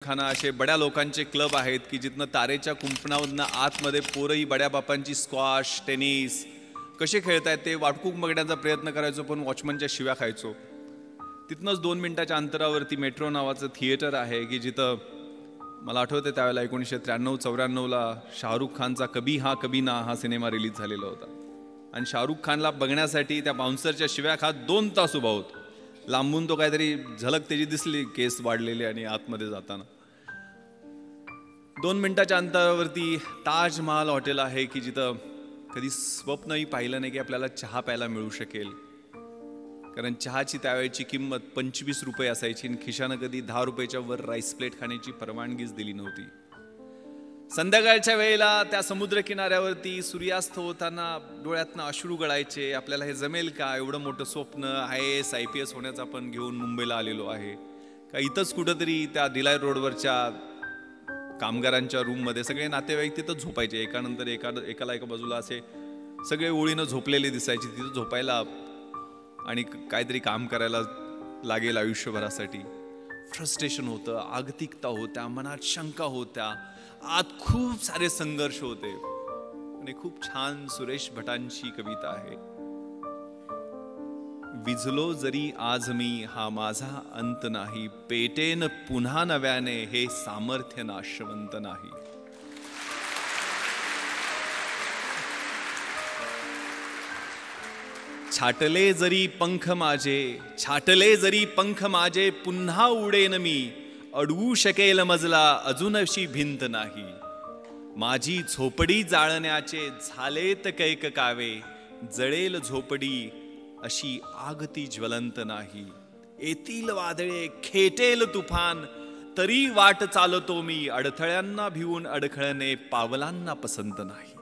खाना असे बड्या लोकांचे क्लब आहेत की जिथनं तारेच्या कुंपणामधनं आतमध्ये पोरही बड्या बापांची स्क्वॉश टेनिस कसे खेळतायत ते वाटकूक बघण्याचा प्रयत्न करायचो, पण वॉचमनच्या शिव्या खायचो. तिथनंच 2 मिनिटाच्या अंतरावरती मेट्रो नावाचं थिएटर आहे की जिथं मला आठवतं त्यावेळेला 1993-94ला शाहरुख खानचा कभी हा कभी ना हा सिनेमा रिलीज झालेला होता. आणि शाहरुख खानला बघण्यासाठी त्या बाउन्सरच्या शिव्या खात 2 तास उभा होतो. लांबून तो काहीतरी झलक त्याची दिसली, केस वाढलेले आणि आतमध्ये जाताना. 2 मिनिटाच्या अंतरावरती ताजमहाल हॉटेल आहे की जिथं कधी स्वप्नही पाहिलं नाही की आपल्याला चहा प्यायला मिळू शकेल. कारण चहाची त्यावेळची किंमत 25 रुपये असायची आणि खिशानं कधी 10 रुपयाच्या वर राईस प्लेट खाण्याची परवानगीच दिली नव्हती. संध्याकाळच्या वेळेला त्या समुद्र किनाऱ्यावरती सूर्यास्त होताना डोळ्यातनं अश्रू गळायचे. आपल्याला हे जमेल का? एवढं मोठं स्वप्न IAS IPS होण्याचं आपण घेऊन मुंबईला आलेलो आहे का? इथंच कुठंतरी त्या दिलाय रोडवरच्या कामगारांच्या रूममध्ये सगळे नातेवाईक तिथं झोपायचे, एकानंतर एकाला एका बाजूला असे सगळे ओळीनं झोपलेले दिसायचे. तिथं झोपायला आणि काहीतरी काम करायला लागेल आयुष्यभरासाठी. फ्रस्ट्रेशन होतं, आगतिकता होत्या, मनात शंका होत्या, आत खूप सारे संघर्ष होते. आणि खूप छान सुरेश भटांची कविता आहे, विझलो जरी आज मी हा माझा अंत नाही, पेटेन पुन्हा नव्याने हे सामर्थ्य नाशवंत नाही. छाटले जरी पंख माझे, छाटले जरी पंख माझे, पुन्हा उडेन मी, अडवू शकेल मजला अजूनशी भिंत नाही. माझी झोपडी जाळण्याचे झालेत कैक कावे, जळेल झोपडी अशी आगती ज्वलंत नाही. येतील वादळे खेटेल तुफान, तरी वाट चालतो मी, अडथळ्यांना भिवून अडखळणे पावलांना पसंत नाही.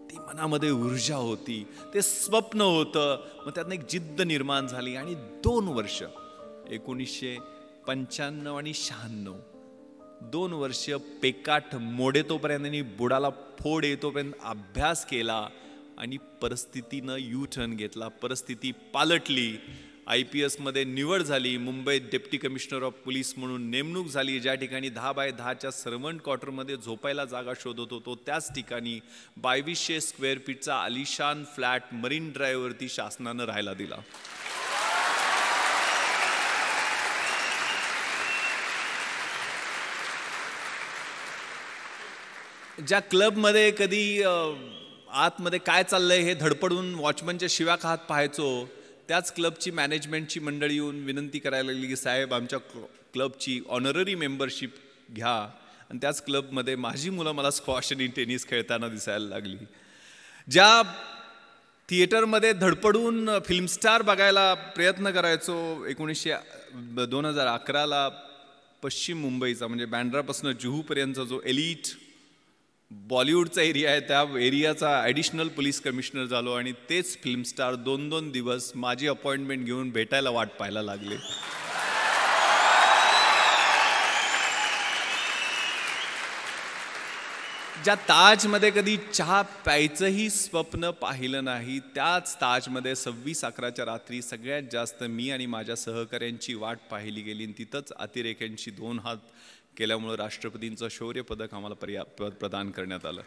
ती मनामध्ये ऊर्जा होती, ते स्वप्न होतं. मग त्यातनं एक जिद्द निर्माण झाली आणि 2 वर्ष 1995 आणि 96 2 वर्ष पेकाट मोडेतोपर्यंत आणि बुडाला फोड येतोपर्यंत अभ्यास केला आणि परिस्थितीनं U-टर्न घेतला. परिस्थिती पालटली. IPS मध्ये निवड झाली. मुंबईत डेप्टी कमिशनर ऑफ पोलीस म्हणून नेमणूक झाली. ज्या ठिकाणी 10x10च्या सर्वंट क्वार्टरमध्ये झोपायला जागा शोधत होतो, त्याच ठिकाणी 2200 स्क्वेअर फीटचा आलिशान फ्लॅट मरीन ड्राईव्हवरती शासनानं राहायला दिला. ज्या क्लबमध्ये कधी आतमध्ये काय चाललंय हे धडपडून वॉचमनच्या शिव्या खात पाहायचो, त्याच क्लबची मॅनेजमेंटची मंडळी येऊन विनंती करायला लागली की साहेब आमच्या क्लबची ऑनररी मेंबरशिप घ्या. आणि त्याच क्लबमध्ये माझी मुलं मला स्क्वॉश आणि टेनिस खेळताना दिसायला लागली. ज्या थिएटरमध्ये धडपडून फिल्मस्टार बघायला प्रयत्न करायचो, 2011ला पश्चिम मुंबईचा म्हणजे बँड्रापासून जुहूपर्यंतचा जो एलिट बॉलिवूडचा एरिया आहे, त्या एरियाचा ॲडिशनल पोलीस कमिशनर झालो. आणि तेच फिल्मस्टार 2-2 दिवस माझी अपॉइंटमेंट घेऊन भेटायला वाट पाहायला लागले. ज्या ताजमध्ये कधी चहा प्यायचंही स्वप्न पाहिलं नाही, त्याच ताजमध्ये 26/11च्या रात्री सगळ्यात जास्त मी आणि माझ्या सहकाऱ्यांची वाट पाहिली गेली. तिथंच अतिरेक्यांची 2 हात केल्यामुळं राष्ट्रपतींचं शौर्य पदक आम्हाला प्रदान करण्यात आलं.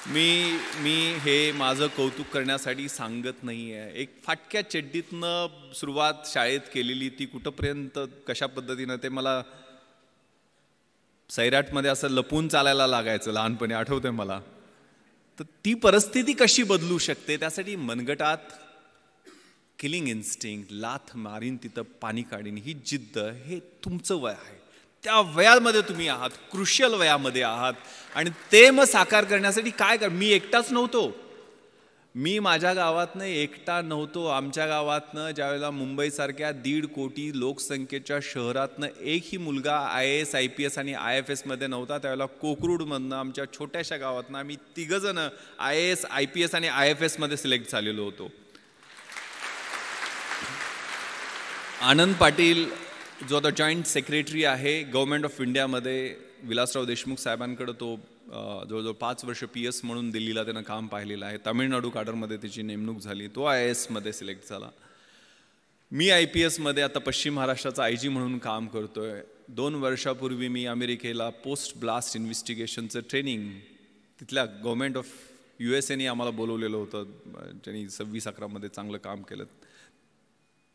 मी हे माझं कौतुक करण्यासाठी सांगत नाही आहे. एक फाटक्या चड्डीतनं सुरुवात शाळेत केलेली, ती कुठंपर्यंत कशा पद्धतीनं ते मला सैराटमध्ये असं लपून चालायला लागायचं लहानपणी, आठवतंय मला. तर ती परिस्थिती कशी बदलू शकते, त्यासाठी मनगटात किलिंग इन्स्टिंक्ट, लाथ मारीन तिथं पाणी काढीन, ही जिद्द, हे तुमचं वय आहे. त्या वयामध्ये तुम्ही आहात, क्रुशियल वयामध्ये आहात. आणि ते मग साकार करण्यासाठी काय मी एकटाच नव्हतो. मी माझ्या गावातनं एकटा नव्हतो. आमच्या गावातनं ज्यावेळेला मुंबईसारख्या 1.5 कोटी लोकसंख्येच्या शहरातनं एकही मुलगा IAS IPS आणि IFS मध्ये नव्हता, त्यावेळेला कोकरूडमधनं आमच्या छोट्याशा गावातनं आम्ही 3 जण IAS IPS आणि IFS मध्ये सिलेक्ट झालेलो होतो. आनंद पाटील जो आता जॉईंट सेक्रेटरी आहे गव्हर्नमेंट ऑफ इंडियामध्ये, विलासराव देशमुख साहेबांकडे तो जवळजवळ 5 वर्ष PS म्हणून दिल्लीला त्यानं काम पाहिलेलं आहे. तामिळनाडू काडरमध्ये त्याची नेमणूक झाली. तो IAS मध्ये सिलेक्ट झाला. मी IPS मध्ये आता पश्चिम महाराष्ट्राचा IG म्हणून काम करतोय. 2 वर्षापूर्वी मी अमेरिकेला पोस्ट ब्लास्ट इन्व्हेस्टिगेशनचं ट्रेनिंग तिथल्या गव्हर्नमेंट ऑफ USA आम्हाला बोलवलेलं होतं, ज्यांनी 26-11 चांगलं काम केलं.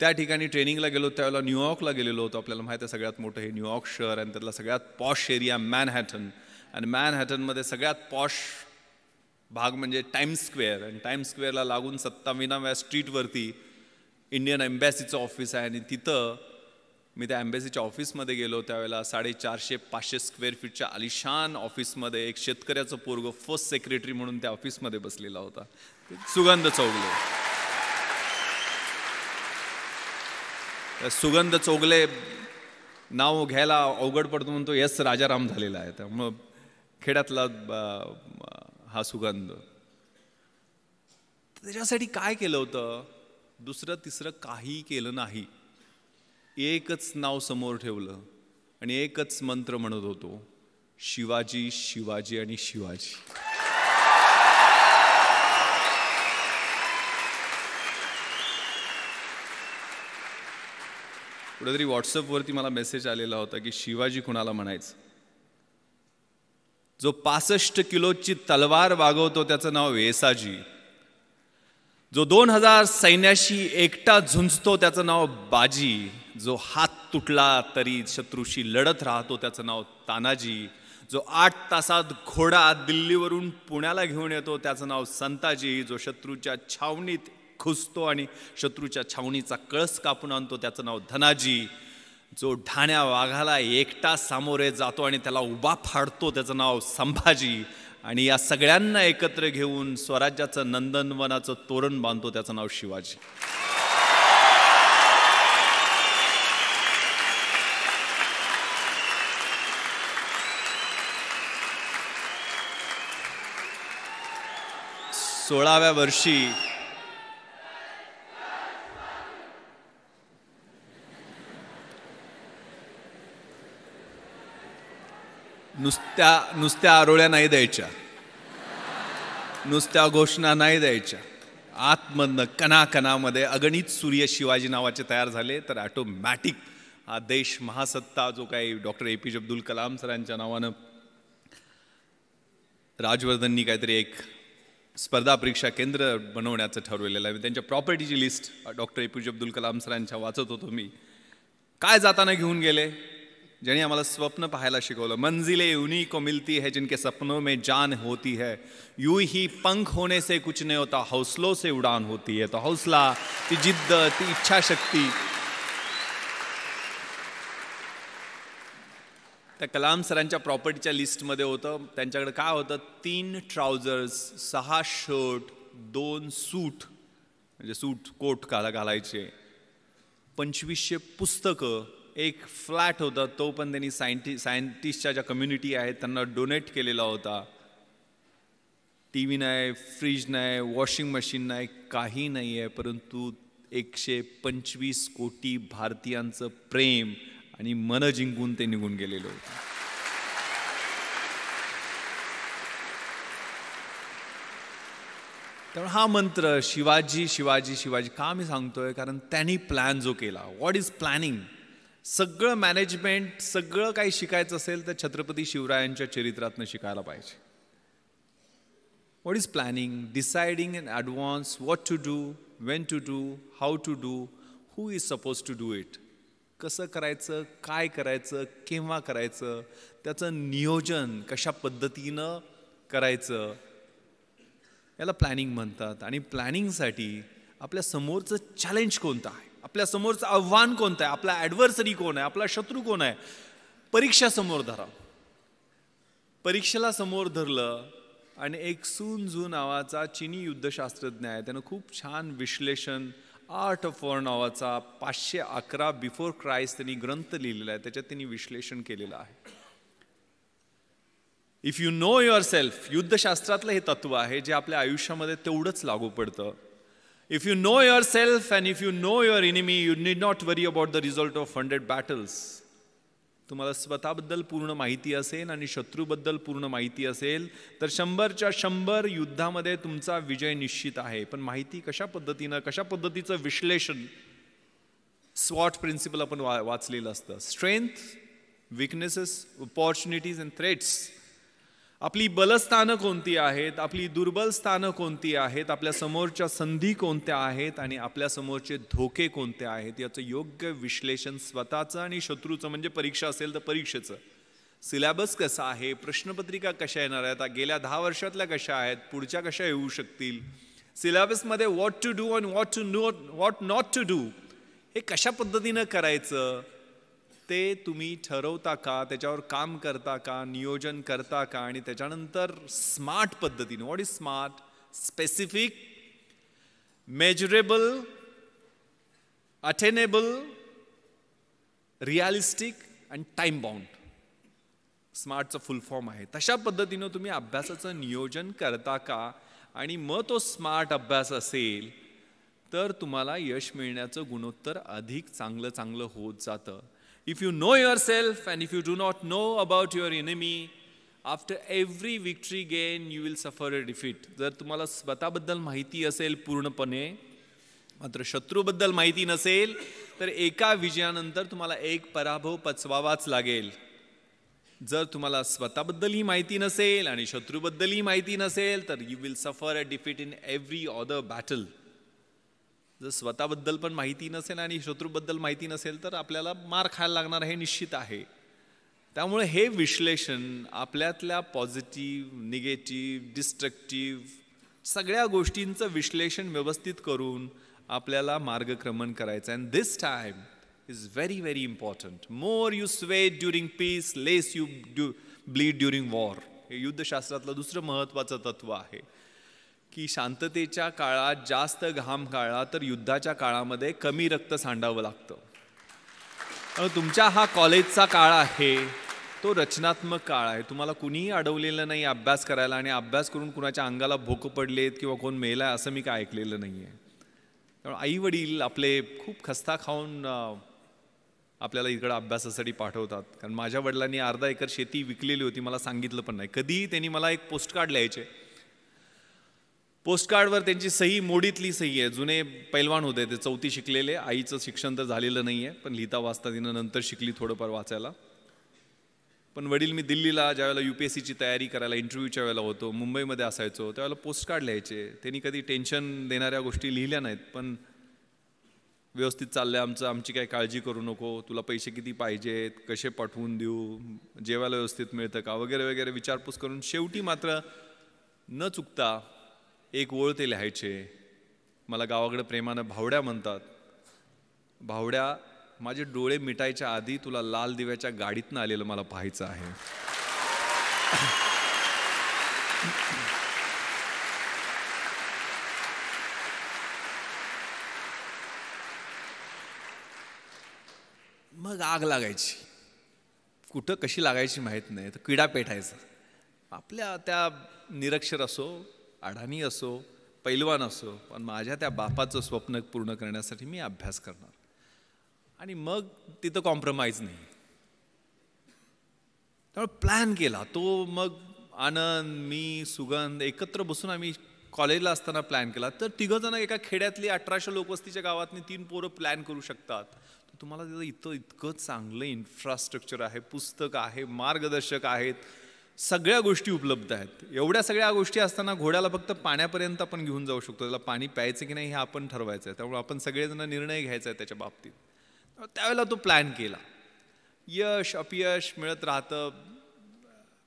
त्या ठिकाणी ट्रेनिंगला गेलो त्यावेळेला न्यूयॉर्कला गेलेलो होतो. आपल्याला माहिती आहे सगळ्यात मोठं हे न्यूयॉर्क शहर आणि त्यातला सगळ्यात पॉश एरिया मॅनहॅटन, आणि मॅनहॅटनमध्ये सगळ्यात पॉश भाग म्हणजे टाइम्स स्क्वेअर, आणि टाइम्स स्क्वेअरला लागून 27व्या स्ट्रीटवरती इंडियन एम्बॅसीचं ऑफिस आहे. आणि तिथं मी त्या एम्बॅसीच्या ऑफिसमध्ये गेलो त्यावेळेला 450-500 स्क्वेअर फीटच्या आलिशान ऑफिसमध्ये एक शेतकऱ्याचं पोरगं फर्स्ट सेक्रेटरी म्हणून त्या ऑफिसमध्ये बसलेला होता, सुगंध चौगले. सुगंध चौगले नाव घ्यायला अवघड पडतो म्हणून तो यस राजाराम झालेला आहे. त्यामुळं खेड्यातला हा सुगंध. त्याच्यासाठी काय केलं होतं? दुसरं तिसरं काही केलं नाही. एकच नाव समोर ठेवलं आणि एकच मंत्र म्हणत होतो, शिवाजी शिवाजी आणि शिवाजी. कुठेतरी व्हॉट्सअपवरती मला मेसेज आलेला होता की शिवाजी कुणाला म्हणायचं? जो 65 किलोची तलवार वागवतो त्याचं नाव वेसाजी. जो 2000 सैन्याशी एकटा झुंजतो त्याचं नाव बाजी. जो हात तुटला तरी शत्रूशी लढत राहतो त्याचं नाव तानाजी. जो 8 तासात घोडा दिल्लीवरून पुण्याला घेऊन येतो त्याचं नाव संताजी. जो शत्रूच्या छावणीत घुसतो आणि शत्रूच्या छावणीचा कळस कापून आणतो त्याचं नाव धनाजी. जो ढाण्या वाघाला एकटा सामोरे जातो आणि त्याला उभा फाडतो त्याचं नाव संभाजी. आणि या सगळ्यांना एकत्र घेऊन स्वराज्याचं नंदनवनाचं तोरण बांधतो त्याचं नाव शिवाजी. सोळाव्या वर्षी नुसत्या आरोळ्या नाही द्यायच्या, नुसत्या घोषणा नाही द्यायच्या. आतमधनं कणाकणामध्ये अगणित सूर्य शिवाजी नावाचे तयार झाले. तर ऑटोमॅटिक हा देश महासत्ता जो काही डॉक्टर APJ अब्दुल कलाम सरांच्या नावानं राजवर्धननी काहीतरी एक स्पर्धा परीक्षा केंद्र बनवण्याचं ठरवलेलं आहे. त्यांच्या प्रॉपर्टीची list doctor APJ Abdul Kalam सरांच्या वाचत होतो मी. काय जाताना घेऊन गेले? ज्यांनी आम्हाला स्वप्न पाहायला शिकवलं. मंजिले उन्हीं को मिलती है जिनके सपनों में जान होती है. यूं ही पंख होने से कुछ नहीं होता, हौसलों से उड़ान होती है. तो हौसला, ती जिद्द, ती इच्छाशक्ती. त्या कलाम सरांच्या प्रॉपर्टीच्या लिस्टमध्ये होतं. त्यांच्याकडे काय होतं? 3 ट्राउझर्स, 6 शर्ट, 2 सूट, म्हणजे सूट कोट घालायचे, 2500 पुस्तकं, एक फ्लॅट होता तो पण त्यांनी सायंटिस्टच्या ज्या कम्युनिटी आहेत त्यांना डोनेट केलेला होता. TV नाही, फ्रीज नाही, वॉशिंग मशीन नाही, काही नाही आहे, परंतु 125 कोटी भारतीयांचं प्रेम आणि मन जिंकून ते निघून गेलेले होते. त्यामुळे हा मंत्र शिवाजी शिवाजी शिवाजी का मी सांगतोय? कारण त्यांनी प्लॅन जो केला. What is planning? सगळं मॅनेजमेंट, सगळं काही शिकायचं असेल तर छत्रपती शिवरायांच्या चरित्रातनं शिकायला पाहिजे. What is planning? Deciding in advance what to do, when to do, how to do, who is suppose to do it. कसं करायचं, काय करायचं, केव्हा करायचं, त्याचं नियोजन कशा पद्धतीनं करायचं, याला प्लॅनिंग म्हणतात. आणि प्लॅनिंगसाठी आपल्या समोरचं चॅलेंज कोणतं आहे, आपल्या समोरचं आव्हान कोणतं आहे, आपला ॲडव्हर्सरी कोण आहे, आपला शत्रू कोण आहे, परीक्षा समोर धरा. परीक्षेला समोर धरलं आणि एक सून झू नावाचा चिनी युद्धशास्त्रज्ञ आहे, त्यानं खूप छान विश्लेषण, आर्ट ऑफ वॉर नावाचा 511 बिफोर क्राइस्ट त्यांनी ग्रंथ लिहिलेला आहे. त्याच्यात त्यांनी विश्लेषण केलेलं आहे. If you know yourself, युद्धशास्त्रातलं हे तत्व आहे जे आपल्या आयुष्यामध्ये तेवढंच लागू पडतं. If you know yourself and if you know your enemy, you need not worry about the result of 100 battles. तुम्हाला स्वतःबद्दल पूर्ण माहिती असेल आणि शत्रूबद्दल पूर्ण माहिती असेल तर 100च्या 100 युद्धामध्ये तुमचा विजय निश्चित आहे. पण माहिती कशा पद्धतीनं, कशा पद्धतीचं विश्लेषण, स्वॉट प्रिन्सिपल आपण वाचलेलं असतं. Strength, weaknesses, opportunities and threats. आपली बलस्थानं कोणती आहेत, आपली दुर्बल स्थानं कोणती आहेत, आपल्या समोरच्या संधी कोणत्या आहेत आणि आपल्या समोरचे धोके कोणते आहेत याचं योग्य विश्लेषण स्वतःचं आणि शत्रूचं, म्हणजे परीक्षा असेल तर परीक्षेचं, सिलेबस कसा आहे, प्रश्नपत्रिका कशा येणार आहेत, गेल्या 10 वर्षातल्या कशा आहेत, पुढच्या कशा येऊ शकतील, सिलेबसमध्ये व्हॉट टू डू आणि व्हॉट नॉट टू डू हे कशा पद्धतीनं करायचं ते तुम्ही ठरवता का, त्याच्यावर काम करता का, नियोजन करता का, आणि त्याच्यानंतर स्मार्ट पद्धतीने, what is smart, specific, measurable, attainable, realistic आणि टाइम बाउंड, स्मार्टचं फुल फॉर्म आहे. तशा पद्धतीनं तुम्ही अभ्यासाचं नियोजन करता का, आणि मग तो स्मार्ट अभ्यास असेल तर तुम्हाला यश मिळण्याचं गुणोत्तर अधिक चांगलं होत जातं. If you know yourself and if you do not know about your enemy, after every victory gain you will suffer a defeat. जर तुम्हाला स्वतःबद्दल माहिती असेल पूर्णपणे, मात्र शत्रूबद्दल माहिती नसेल, तर एका विजयानंतर तुम्हाला एक पराभव पचवावाच लागेल. जर तुम्हाला स्वतःबद्दलही माहिती नसेल आणि शत्रूबद्दलही माहिती नसेल, तर you will suffer a defeat in every other battle. जर स्वतःबद्दल पण माहिती नसेल आणि शत्रूबद्दल माहिती नसेल तर आपल्याला मार खायला लागणार हे निश्चित आहे. त्यामुळे हे विश्लेषण आपल्यातल्या पॉझिटिव्ह, निगेटिव्ह, डिस्ट्रक्टिव्ह सगळ्या गोष्टींचं विश्लेषण व्यवस्थित करून आपल्याला मार्गक्रमण करायचं. And this time is very very important. More you sweat during peace, less you bleed during war. हे युद्धशास्त्रातलं दुसरं महत्त्वाचं तत्व आहे की शांततेच्या काळात जास्त घाम गाळला तर युद्धाच्या काळामध्ये कमी रक्त सांडावं लागतं. तुमच्या हा कॉलेजचा काळ आहे, तो रचनात्मक काळ आहे. तुम्हाला कुणीही अडवलेलं नाही अभ्यास करायला, आणि अभ्यास करून कुणाच्या अंगाला भोकं पडलेत किंवा कोण मेलाय असं मी काय ऐकलेलं नाही आहे. त्यामुळे आई वडील आपले खूप खस्ता खाऊन आपल्याला इकडं अभ्यासासाठी पाठवतात. कारण माझ्या वडिलांनी अर्धा एकर शेती विकलेली होती, मला सांगितलं पण नाही. कधीही त्यांनी मला एक पोस्टकार्ड लिहायचे. पोस्टकार्डवर त्यांची सही मोडीतली सही आहे. जुने पैलवान होते ते, 4थी शिकलेले. आईचं शिक्षण तर झालेलं नाही आहे, पण लिहिता वाचता तिनं नंतर शिकली थोडंफार वाचायला. पण वडील मी दिल्लीला ज्यावेळेला UPSCची तयारी करायला इंटरव्ह्यूच्या वेळेला होतो, मुंबईमध्ये असायचो, त्यावेळेला पोस्टकार्ड लिहायचे. त्यांनी कधी टेन्शन देणाऱ्या गोष्टी लिहिल्या नाहीत, पण व्यवस्थित चाललंय आमचं, आमची काही काळजी करू नको, तुला पैसे किती पाहिजेत, कसे पाठवून देऊ, जेवायला व्यवस्थित मिळतं का, वगैरे वगैरे विचारपूस करून शेवटी मात्र न चुकता एक ओळ ते लिहायचे. मला गावाकडे प्रेमानं भावड्या म्हणतात. भावड्या, माझे डोळे मिटायच्या आधी तुला लाल दिव्याच्या गाडीतनं आलेलं मला पाहायचं आहे. मग आग लागायची. कुठं कशी लागायची माहीत नाही, तर किडा पेटायचा. आपल्या त्या निरक्षर असो, अडाणी असो, पैलवान असो, पण माझ्या त्या बापाचं स्वप्न पूर्ण करण्यासाठी मी अभ्यास करणार. आणि मग तिथं कॉम्प्रोमाइज नाही. त्यामुळे प्लॅन केला तो. मग आनंद, मी, सुगंध एकत्र बसून आम्ही कॉलेजला असताना प्लॅन केला. तर 3 जण एका खेड्यातली 1800 लोकवस्तीच्या गावातनी 3 पोरं प्लॅन करू शकतात. तुम्हाला तिथं इतकं चांगलं इन्फ्रास्ट्रक्चर आहे, पुस्तक आहे, मार्गदर्शक आहेत, सगळ्या गोष्टी उपलब्ध आहेत. एवढ्या सगळ्या गोष्टी असताना घोड्याला फक्त पाण्यापर्यंत आपण घेऊन जाऊ शकतो. त्याला पाणी प्यायचं की नाही हे आपण ठरवायचं आहे. त्यामुळे आपण सगळेजण निर्णय घ्यायचा आहे त्याच्या बाबतीत. त्यावेळेला तो प्लॅन केला. यश अपयश मिळत राहतं,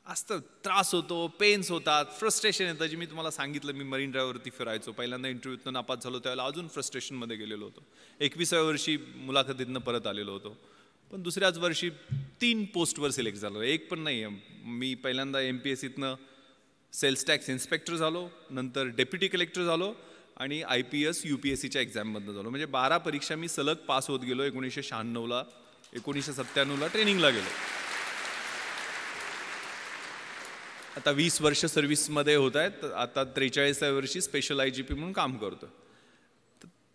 असतं, त्रास होतो, पेन्स होतात, फ्रस्ट्रेशन येतं. जे मी तुम्हाला सांगितलं, मी मरीन ड्राईव्हवरती फिरायचो. पहिल्यांदा इंटरव्ह्यूतनं नापास झालो त्यावेळेला अजून फ्रस्ट्रेशनमध्ये गेलेलो होतो. 21व्या वर्षी मुलाखतीतनं परत आलेलो होतो. पण दुसऱ्याच वर्षी 3 पोस्टवर सिलेक्ट झालो. एक पण नाही. मी पहिल्यांदा MPSCतनं सेल्स टॅक्स इन्स्पेक्टर झालो, नंतर डेप्युटी कलेक्टर झालो आणि IPS UPSCच्या एक्झाममधनं झालो. म्हणजे 12 परीक्षा मी सलग पास होत गेलो. 1996ला 1997ला ट्रेनिंगला गेलो. आता 20 वर्ष सर्व्हिसमध्ये होत आहेत. आता 43व्या वर्षी स्पेशल IGP म्हणून काम करतो.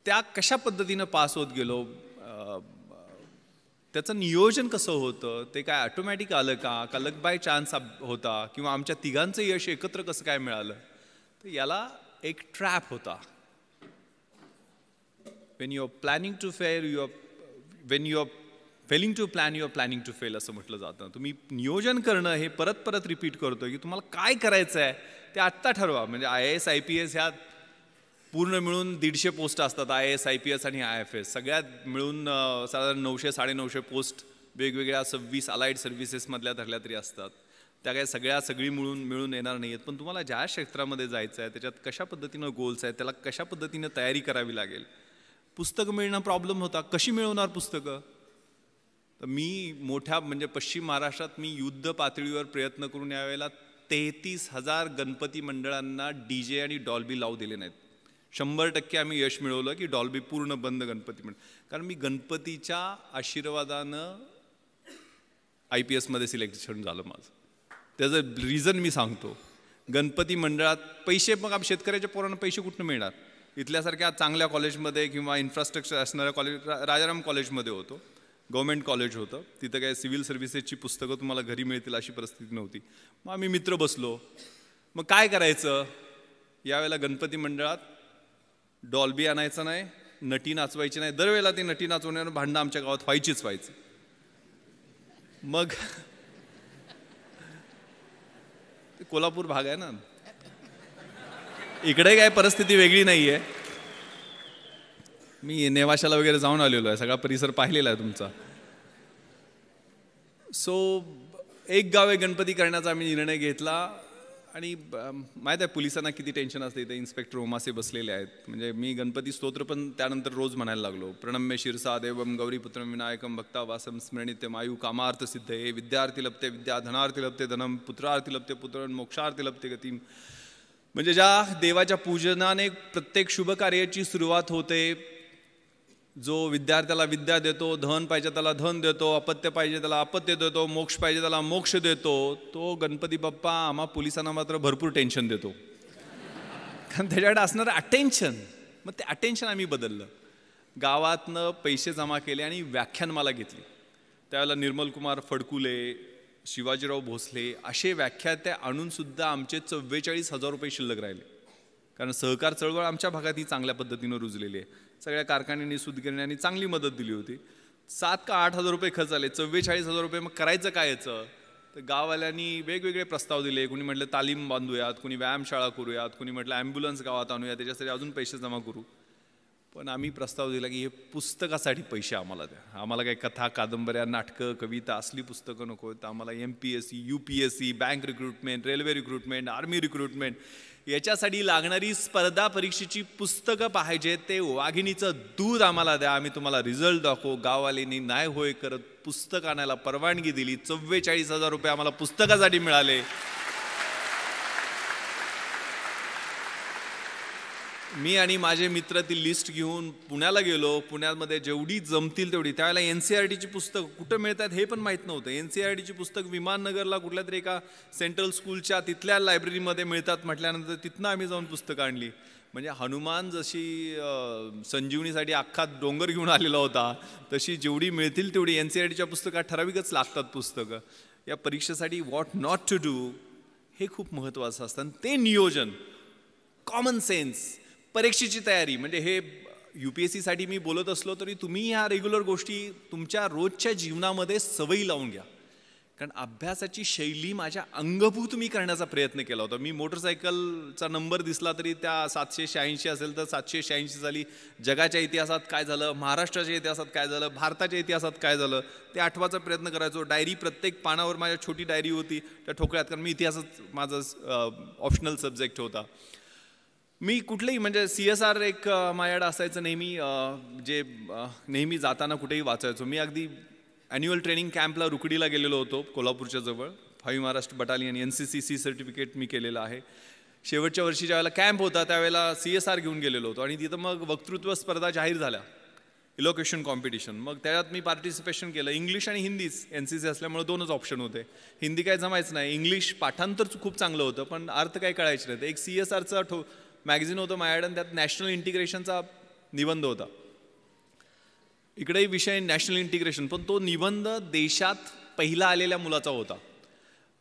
त्या कशा पद्धतीनं पास होत गेलो, त्याचं नियोजन कसं होतं, ते काय ऑटोमॅटिक आलं का लक बाय चान्स होता, किंवा आमच्या तिघांचं यश एकत्र कसं काय मिळालं, तर याला एक ट्रॅप होता. When you are planning to fair, failing to plan you are planning to fail असं म्हटलं जातं. तुम्ही नियोजन करणं हे परत परत रिपीट करतोय की तुम्हाला काय करायचं आहे ते आत्ता ठरवा. म्हणजे IAS IPS ह्या पूर्ण मिळून 150 पोस्ट असतात. IAS IPS आणि IFS सगळ्यात मिळून साधारण 900-950 पोस्ट वेगवेगळ्या 26 अलाइड सर्व्हिसेसमधल्या धरल्या तरी असतात. त्या काय सगळी मिळून येणार नाही आहेत. पण तुम्हाला ज्या क्षेत्रामध्ये जायचं आहे त्याच्यात कशा पद्धतीनं गोल्स आहेत, त्याला कशा पद्धतीनं तयारी करावी लागेल. पुस्तकं मिळणं प्रॉब्लेम होता. कशी मिळवणार पुस्तकं? तर मी मोठ्या म्हणजे पश्चिम महाराष्ट्रात मी युद्ध पातळीवर प्रयत्न करून यावेळेला 33,000 गणपती मंडळांना DJ आणि डॉल्बी लावू दिले नाहीत. 100% आम्ही यश मिळवलं की डॉल्बी पूर्ण बंद गणपती मंडळ. कारण मी गणपतीच्या आशीर्वादानं IPS मध्ये सिलेक्शन झालं माझं. त्याचं रिझन मी सांगतो. गणपती मंडळात पैसे, मग आम्ही शेतकऱ्याच्या पोरांना पैसे कुठून मिळणार? इथल्यासारख्या चांगल्या कॉलेजमध्ये किंवा इन्फ्रास्ट्रक्चर असणाऱ्या कॉलेज, राजाराम कॉलेजमध्ये होतो, गव्हर्मेंट कॉलेज होतं. तिथं काय सिव्हिल सर्व्हिसेसची पुस्तकं तुम्हाला घरी मिळतील अशी परिस्थिती नव्हती. मग आम्ही मित्र बसलो. मग काय करायचं? यावेळेला गणपती मंडळात डॉल्बी आणायचं नाही, नटी नाचवायची नाही. दरवेळेला ती नटी नाचवण्यावर भांडणं आमच्या गावात व्हायची. मग कोल्हापूर भाग आहे ना, इकडे काय परिस्थिती वेगळी नाही आहे. मी नेवाशाला वगैरे जाऊन आलेलो आहे, सगळा परिसर पाहिलेला आहे तुमचा. सो एक गावे गणपती करण्याचा आम्ही निर्णय घेतला. आणि माहीत आहे पोलिसांना किती टेन्शन असते. इथे इन्स्पेक्टर ओमासे बसलेले आहेत. म्हणजे मी गणपती स्तोत्र पण त्यानंतर रोज म्हणायला लागलो. प्रणम्य शिरसा देवम गौरीपुत्रम विनायकम भक्ता वासम स्मरणित्यम आयु कामार्थ सिद्धये विद्यार्थी लभते विद्या धनार्थी लभते धनम पुत्रार्थी लभते पुत्र मोक्षार्थी लभते गतिम. म्हणजे ज्या देवाच्या पूजनाने प्रत्येक शुभ कार्याची सुरुवात होते, जो विद्यार्थ्याला विद्या देतो, धन पाहिजे त्याला धन देतो, अपत्य पाहिजे त्याला अपत्य देतो, मोक्ष पाहिजे त्याला मोक्ष देतो, तो गणपती बाप्पा आम्हा पोलिसांना मात्र भरपूर टेन्शन देतो. कारण त्याच्याकडे असणारं अटेन्शन. मग ते अटेन्शन आम्ही बदललं. गावातनं पैसे जमा केले आणि व्याख्यानमाला घेतली. त्यावेळेला निर्मल कुमार फडकुले, शिवाजीराव भोसले असे व्याख्याते आणून सुद्धा आमचे 44,000 रुपये शिल्लक राहिले. कारण सहकार चळवळ आमच्या भागात ही चांगल्या पद्धतीनं रुजलेली आहे. सगळ्या कारखान्यांनी सूतगिरण्यांनी चांगली मदत दिली होती. 7 का 8 हजार रुपये खर्च आले. 44,000 रुपये. मग करायचं काय याचं? तर गाववाल्यांनी वेगवेगळे प्रस्ताव दिले. कोणी म्हटलं तालीम बांधूयात, कोणी व्यायामशाळा करूयात, कोणी म्हटलं ॲम्ब्युलन्स गावात आणूया, त्याच्यासाठी अजून पैसे जमा करू. पण आम्ही प्रस्ताव दिला की हे पुस्तकासाठी पैसे आम्हाला द्या. आम्हाला काही कथा, कादंबऱ्या, नाटकं, कविता असली पुस्तकं नको. तर आम्हाला MPSC, UPSC, bank recruitment, railway recruitment, army recruitment याच्यासाठी लागणारी स्पर्धा परीक्षेची पुस्तकं पाहिजे. ते वाघिणीचं दूध आम्हाला द्या, आम्ही तुम्हाला रिझल्ट दाखवू. गाववाल्यांनी नाही होय करत पुस्तक आणायला परवानगी दिली. 44,000 रुपये आम्हाला पुस्तकासाठी मिळाले. मी आणि माझे मित्र ती लिस्ट घेऊन पुण्याला गेलो. पुण्यामध्ये जेवढी जमतील तेवढी. त्यावेळेला NCERTची पुस्तक कुठं मिळतात हे पण माहीत नव्हतं. NCERTची पुस्तक विमाननगरला कुठल्या तरी एका सेंट्रल स्कूलच्या तिथल्या लायब्ररीमध्ये मिळतात म्हटल्यानंतर तिथनं आम्ही जाऊन पुस्तकं आणली. म्हणजे हनुमान जशी संजीवनीसाठी अख्खा डोंगर घेऊन आलेला होता, तशी जेवढी मिळतील तेवढी NCERTच्या पुस्तकात ठराविकच लागतात पुस्तकं. या परीक्षेसाठी व्हॉट नॉट टू डू हे खूप महत्त्वाचं असतं. ते नियोजन, कॉमन सेन्स, परीक्षेची तयारी. म्हणजे हे UPSCसाठी मी बोलत असलो तरी तुम्ही ह्या रेग्युलर गोष्टी तुमच्या रोजच्या जीवनामध्ये सवयी लावून घ्या. कारण अभ्यासाची शैली माझ्या अंगभूत मी करण्याचा प्रयत्न केला होता. मी मोटरसायकलचा नंबर दिसला तरी त्या 786 असेल तर 786 झाली. जगाच्या इतिहासात काय झालं, महाराष्ट्राच्या इतिहासात काय झालं, भारताच्या इतिहासात काय झालं ते आठवायचा प्रयत्न करायचो. डायरी प्रत्येक पानावर माझ्या छोटी डायरी होती त्या ठोकळ्यात. कारण मी इतिहासच माझा ऑप्शनल सब्जेक्ट होता. मी कुठलेही म्हणजे CSR एक माझ्याकडे असायचं नेहमी, जे नेहमी जाताना कुठेही वाचायचो. मी अगदी ॲन्युअल ट्रेनिंग कॅम्पला रुकडीला गेलेलो होतो कोल्हापूरच्या जवळ. 5 महाराष्ट्र बटालियन NCCC सर्टिफिकेट मी केलेलं आहे. शेवटच्या वर्षी ज्यावेळेला कॅम्प होता त्यावेळेला CSR घेऊन गेलेलो होतो. आणि तिथं मग वक्तृत्व स्पर्धा जाहीर झाल्या, इलोकेशन कॉम्पिटिशन. मग त्याच्यात मी पार्टिसिपेशन केलं. इंग्लिश आणि हिंदीच, NCC असल्यामुळे 2च ऑप्शन होते. हिंदी काय जमायचं नाही. इंग्लिश पाठांतर खूप चांगलं होतं पण अर्थ काय कळायचं नाही. एक CSRचा मॅगझिन होतं माझ्याकडे, त्यात नॅशनल इंटिग्रेशनचा निबंध होता. इकडेही विषय नॅशनल इंटिग्रेशन, पण तो निबंध देशात पहिला आलेल्या मुलाचा होता.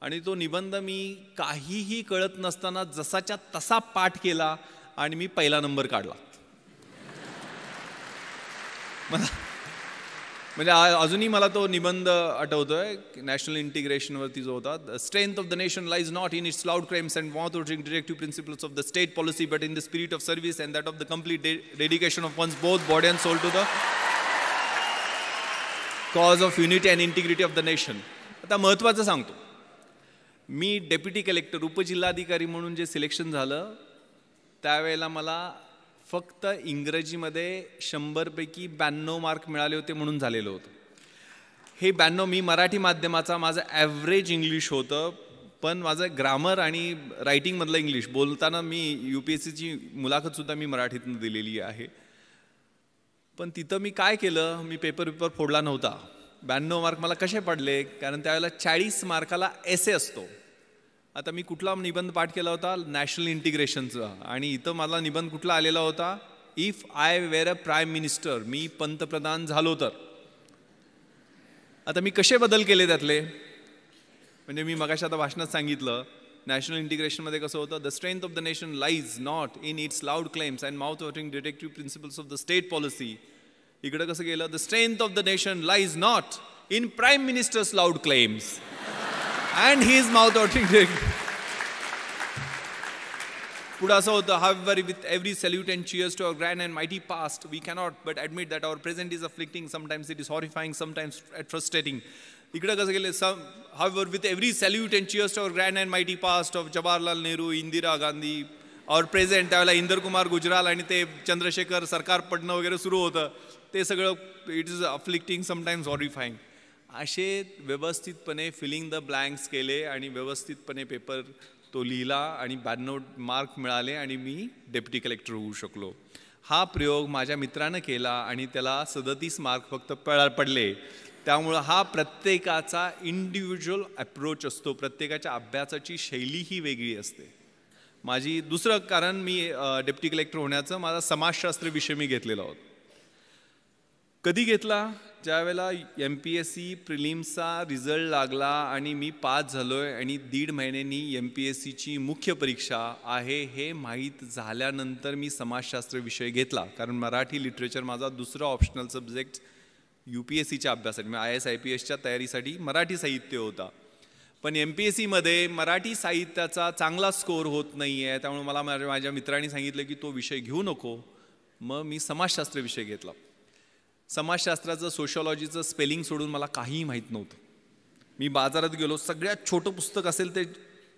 आणि तो निबंध मी काहीही कळत नसताना जसाच्या तसा पाठ केला आणि मी पहिला नंबर काढला. म्हणजे अजूनही मला तो निबंध आठवतोय नॅशनल इंटिग्रेशनवरती जो होता. The strength of the nation lies not in its loud claims and mouth ordering directive principles of the state policy but in the spirit of service and that of the complete dedication of one's both body and soul to the cause of unity and integrity of the nation. आता महत्त्वाचं सांगतो, मी deputy collector उपजिल्हाधिकारी म्हणून जे selection झालं त्यावेळेला मला फक्त इंग्रजीमध्ये 100पैकी 92 मार्क मिळाले होते म्हणून झालेलं होतं. हे 92 मी मराठी माध्यमाचा माझं ॲव्हरेज इंग्लिश होतं, पण माझं ग्रामर आणि रायटिंगमधलं इंग्लिश बोलताना मी UPSCची मुलाखतसुद्धा मी मराठीतून दिलेली आहे. पण तिथं मी काय केलं, मी पेपर फोडला नव्हता. 92 मार्क मला कसे पडले, कारण त्यावेळेला 40 मार्काला एसे असतो. आता मी कुठला निबंध पाठ केला होता, नॅशनल इंटिग्रेशनचा, आणि इथं मला निबंध कुठला आलेला होता, if I were a prime minister, मी पंतप्रधान झालो तर. आता मी कसे बदल केले त्यातले, म्हणजे मी मगाशी आता भाषणात सांगितलं नॅशनल इंटिग्रेशनमध्ये कसं होतं, the strength of the nation lies not in its loud claims and mouth watering directive principles of the state policy. इकडे कसं गेलं, the strength of the nation lies not in prime ministers loud claims and his mouth watering directive. पुढे असं होतं, however with every salute and cheers to our grand and mighty past we cannot but admit that our present is afflicting, sometimes it is horrifying, sometimes frustrating. इकडे कसं गेले, however with every salute and cheers to our grand and mighty past of Jawaharlal Nehru, Indira Gandhi, our present, त्यावेळेला इंदर कुमार गुजराल आणि ते चंद्रशेखर सरकार पडणं वगैरे सुरू होतं, ते सगळं इट इज अफ्लिक्टिंग, समटाइम्स हॉरिफाईंग. असे व्यवस्थितपणे फिलिंग द ब्लँक्स केले आणि व्यवस्थितपणे पेपर तो लिहिला आणि 92 मार्क मिळाले आणि मी डेप्युटी कलेक्टर होऊ शकलो. हा प्रयोग माझ्या मित्रानं केला आणि त्याला 37 मार्क फक्त पडले. त्यामुळं हा प्रत्येकाचा इंडिव्हिज्युअल अप्रोच असतो, प्रत्येकाच्या अभ्यासाची शैली ही वेगळी असते. माझी दुसरं कारण, मी डेप्युटी कलेक्टर होण्याचं माझा समाजशास्त्र विषय मी घेतलेला होता. कधी घेतला, ज्यावेळेला MPSC प्रिलिम्सचा रिझल्ट लागला आणि मी पास झालो आहे आणि 1.5 महिन्यांनी MPSCची मुख्य परीक्षा आहे हे माहीत झाल्यानंतर मी समाजशास्त्र विषय घेतला. कारण मराठी लिटरेचर माझा दुसरा ऑप्शनल सब्जेक्ट UPSCच्या अभ्यासासाठी, IAS IPSच्या तयारीसाठी मराठी साहित्य होता. पण MPSCमध्ये मराठी साहित्याचा चांगला स्कोअर होत नाही आहे, त्यामुळे मला माझ्या मित्रांनी सांगितलं की तो विषय घेऊ नको. मग मी समाजशास्त्र विषय घेतला. समाजशास्त्राचं सोशॉलॉजीचं स्पेलिंग सोडून मला काहीही माहीत नव्हतं. मी बाजारात गेलो, सगळ्यात छोटं पुस्तक असेल ते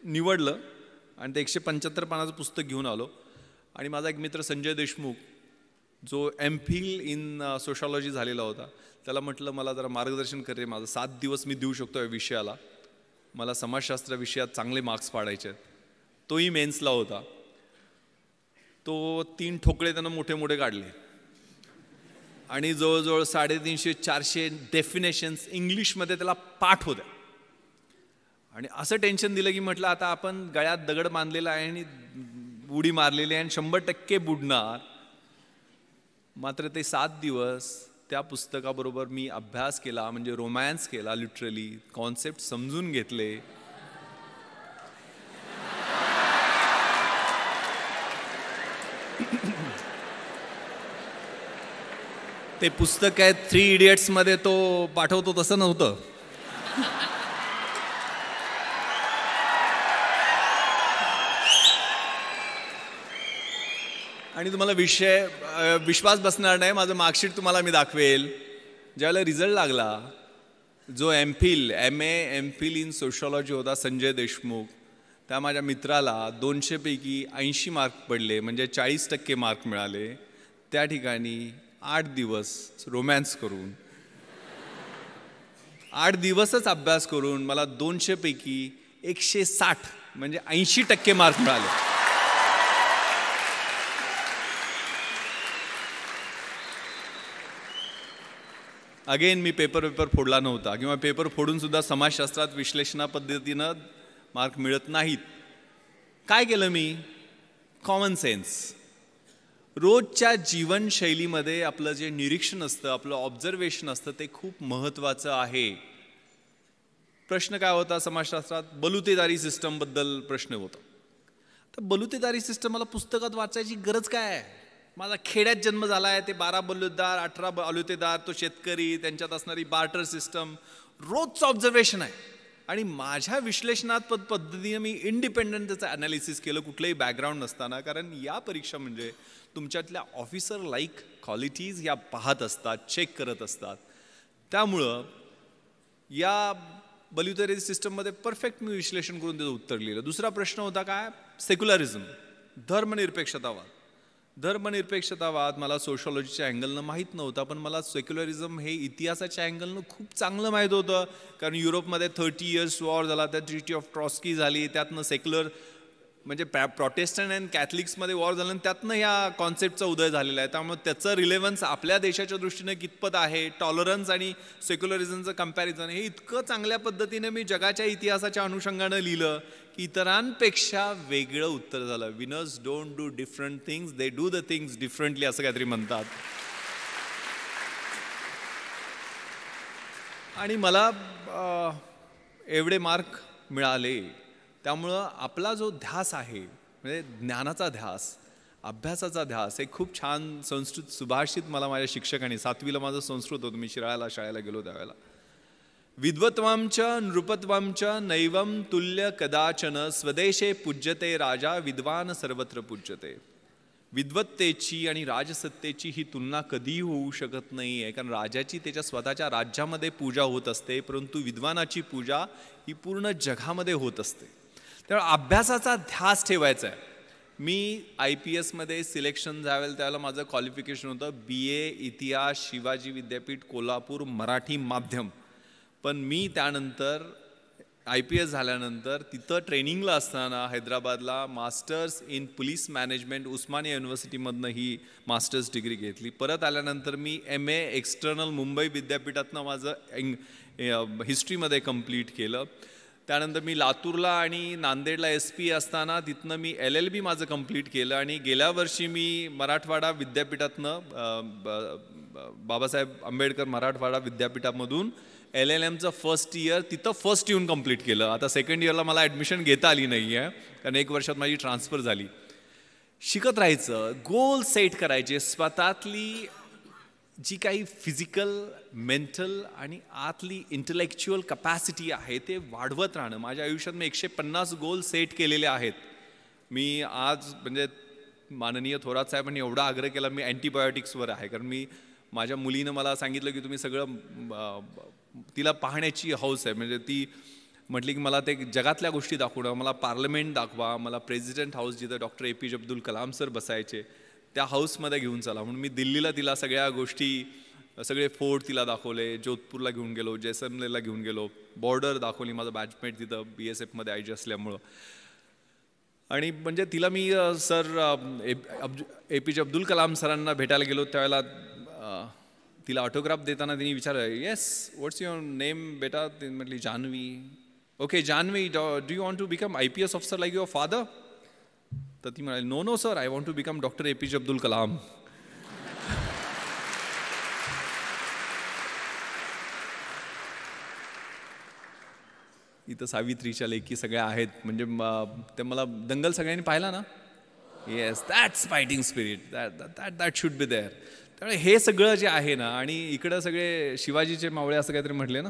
निवडलं आणि ते 175 पानाचं पुस्तक घेऊन आलो. आणि माझा एक मित्र संजय देशमुख, जो MPhil इन सोशॉलॉजी झालेला होता, त्याला म्हटलं मला जरा मार्गदर्शन कर रे, माझं 7 दिवस मी देऊ शकतो या विषयाला, मला समाजशास्त्र विषयात चांगले मार्क्स पाडायचे आहेत. तोही मेन्सला होता. तो 3 ठोकळे त्यानं मोठे मोठे काढले आणि जवळजवळ 350-400 डेफिनेशन्स इंग्लिशमध्ये त्याला पाठ होत्या. आणि असं टेन्शन दिलं की म्हटलं आता आपण गळ्यात दगड बांधलेला आहे आणि उडी मारलेली आहे आणि 100% बुडणार. मात्र ते 7 दिवस त्या पुस्तकाबरोबर मी अभ्यास केला, म्हणजे रोमॅन्स केला, लिटरली कॉन्सेप्ट समजून घेतले. ते पुस्तक आहे 3 इडियट्समध्ये तो पाठवतो तसं नव्हतं. आणि तुम्हाला विश्वास बसणार नाही, माझं मार्कशीट तुम्हाला मी दाखवेल. ज्यावेळेला रिझल्ट लागला, जो MPhil इन सोशॉलॉजी होता संजय देशमुख, त्या माझ्या मित्राला 200 पैकी 80 मार्क पडले, म्हणजे 40% मार्क मिळाले. त्या ठिकाणी 8 दिवस रोमॅन्स करून, 8 दिवसच अभ्यास करून मला 200 पैकी 160 म्हणजे 80% मार्क मिळाले. अगेन मी पेपर फोडला नव्हता, किंवा पेपर फोडून सुद्धा समाजशास्त्रात विश्लेषणा पद्धतीनं मार्क मिळत नाहीत. काय केलं मी? Common sense. रोजच्या जीवनशैलीमध्ये आपलं जे निरीक्षण असतं, आपलं ऑब्झर्वेशन असतं, ते खूप महत्त्वाचं आहे. प्रश्न काय होता समाजशास्त्रात? बलुतेदारी सिस्टमबद्दल प्रश्न होता. तर बलुतेदारी सिस्टम मला पुस्तकात वाचायची गरज काय आहे? माझा खेड्यात जन्म झाला आहे, ते 12 बलुतेदार 18 बलुतेदार, तो शेतकरी, त्यांच्यात असणारी बार्टर सिस्टम रोजचं ऑब्झर्वेशन आहे. आणि माझ्या विश्लेषणात पद्धतीने मी इंडिपेंडंट त्याचं ॲनालिसिस केलं, कुठलंही बॅकग्राऊंड नसताना. कारण या परीक्षा म्हणजे तुमच्यातल्या ऑफिसर लाईक क्वालिटीज या पाहत असतात, चेक करत असतात. त्यामुळं या बल्युटरी सिस्टममध्ये परफेक्ट मी विश्लेषण करून त्याचं उत्तर लिहिलं. दुसरा प्रश्न होता काय, सेक्युलरिझम, धर्मनिरपेक्षतावाद. धर्मनिरपेक्षतावाद मला सोशॉलॉजीच्या अँगलनं माहीत नव्हता, पण मला सेक्युलरिझम हे इतिहासाच्या अँगलनं खूप चांगलं माहीत होतं. कारण युरोपमध्ये 30 इयर्स वॉर झाला, त्या ट्रिटी ऑफ ट्रॉस्की झाली, त्यातनं सेक्युलर म्हणजे प्रोटेस्टंट अँड कॅथलिक्समध्ये वॉर झालं, त्यातनं ह्या कॉन्सेप्टचा उदय झालेला आहे. त्यामुळे त्याचं रिलेव्हन्स आपल्या देशाच्या दृष्टीने कितपत आहे, टॉलरन्स आणि सेक्युलरिझमचं कम्पॅरिझन, हे इतकं चांगल्या पद्धतीने मी जगाच्या इतिहासाच्या अनुषंगानं लिहिलं की इतरांपेक्षा वेगळं उत्तर झालं. Winners don't do different things, they do the things differently, असं काहीतरी म्हणतात. आणि मला एवढे मार्क मिळाले. त्यामुळं आपला जो ध्यास आहे, म्हणजे ज्ञानाचा ध्यास, अभ्यासाचा ध्यास, हे खूप छान संस्कृत सुभाषित मला माझ्या शिक्षकांनी, 7वीला माझं संस्कृत होतं, मी शिराळ्याला शाळेला गेलो त्यावेळेला, विद्वत्वांच नृपत्वांच नैवम तुल्य कदाचन स्वदेशे पूज्यते राजा विद्वान सर्वत्र पूज्यते. विद्वत्तेची आणि राजसत्तेची ही तुलना कधीही होऊ शकत नाही आहे. कारण राजाची त्याच्या स्वतःच्या राज्यामध्ये पूजा होत असते, परंतु विद्वानाची पूजा ही पूर्ण जगामध्ये होत असते. त्यामुळे अभ्यासाचा ध्यास ठेवायचा आहे. मी IPSमध्ये सिलेक्शन झालं त्यावेळेला माझं क्वालिफिकेशन होतं BA इतिहास, शिवाजी विद्यापीठ कोल्हापूर, मराठी माध्यम. पण मी त्यानंतर IPS झाल्यानंतर तिथं ट्रेनिंगला असताना हैदराबादला masters in police management Osmania युनिव्हर्सिटीमधनं ही मास्टर्स डिग्री घेतली. परत आल्यानंतर मी MA एक्सटर्नल मुंबई विद्यापीठातनं माझं हिस्ट्रीमध्ये कंप्लीट केलं. त्यानंतर मी लातूरला आणि नांदेडला SP असताना तिथनं मी LLB माझं कंप्लीट केलं. आणि गेल्या वर्षी मी मराठवाडा विद्यापीठातनं बाबासाहेब आंबेडकर मराठवाडा विद्यापीठामधून LLMचं फर्स्ट इयर तिथं फर्स्ट येऊन कंप्लीट केलं. आता सेकंड इयरला मला ॲडमिशन घेता आली नाही आहे, कारण 1 वर्षात माझी ट्रान्सफर झाली. शिकत राहायचं, गोल सेट करायचे, स्वतःतली जी काही फिजिकल, मेंटल आणि आतली इंटेलेक्च्युअल कपॅसिटी आहे ते वाढवत राहणं. माझ्या आयुष्यात मी 150 गोल सेट केलेले आहेत. मी आज म्हणजे माननीय थोरात साहेबांनी एवढा आग्रह केला, मी अँटीबायोटिक्सवर आहे. कारण मी माझ्या मुलीनं मला सांगितलं की तुम्ही सगळं, तिला पाहण्याची हौस आहे. म्हणजे ती म्हटली की मला ते जगातल्या गोष्टी दाखवणं, मला पार्लमेंट दाखवा, मला प्रेसिडेंट हाऊस जिथं doctor APJ Abdul Kalam sir बसायचे त्या हाऊसमध्ये घेऊन चला. म्हणून मी दिल्लीला तिला सगळ्या गोष्टी, सगळे फोर्ट तिला दाखवले, जोधपूरला घेऊन गेलो, जैसलमेरला घेऊन गेलो, बॉर्डर दाखवली, माझा बॅचमेट तिथं BSFमध्ये IG असल्यामुळं. आणि म्हणजे तिला मी सर APJ अब्दुल कलाम सरांना भेटायला गेलो त्यावेळेला तिला ऑटोग्राफ देताना तिने विचारलं, येस व्हॉट्स युअर नेम बेटा? ती म्हटली Janhavi. Okay Janhavi, do you want to become IPS officer like your father? तर ती म्हणाली, no no sir, I want to become doctor APJ Abdul Kalam. इथं सावित्रीच्या लेखी सगळ्या आहेत. म्हणजे ते मला दंगल सगळ्यांनी पाहिला ना? Yes, that's fighting spirit, that should be there. त्यामुळे हे सगळं जे आहे ना, आणि इकडं सगळे शिवाजीचे मावळे असं काहीतरी म्हटले ना,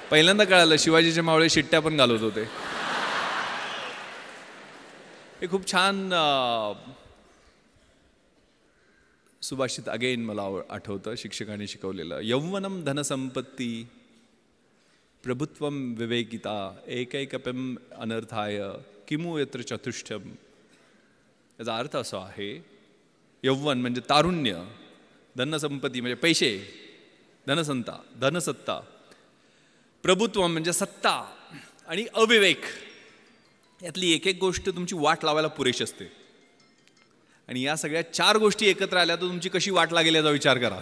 पहिल्यांदा कळालं शिवाजीचे मावळे शिट्ट्या पण घालत होते. हे खूप छान सुभाषित अगेन मला आठवतं, शिक्षकांनी शिकवलेलं. यौवनम धनसंपत्ती प्रभुत्वम विवेकिता एकैकपम अनर्थाय किमु यत्र चतुष्टयम. याचा अर्थ असा आहे, यौवन म्हणजे तारुण्य, धनसंपत्ती म्हणजे पैसे, धनसत्ता, प्रभुत्व म्हणजे सत्ता, आणि अविवेक, यातली एक एक गोष्ट तुमची वाट लावायला पुरेशी असते. आणि या सगळ्या 4 गोष्टी एकत्र आल्या तर तुमची कशी वाट लागेल याचा विचार करा.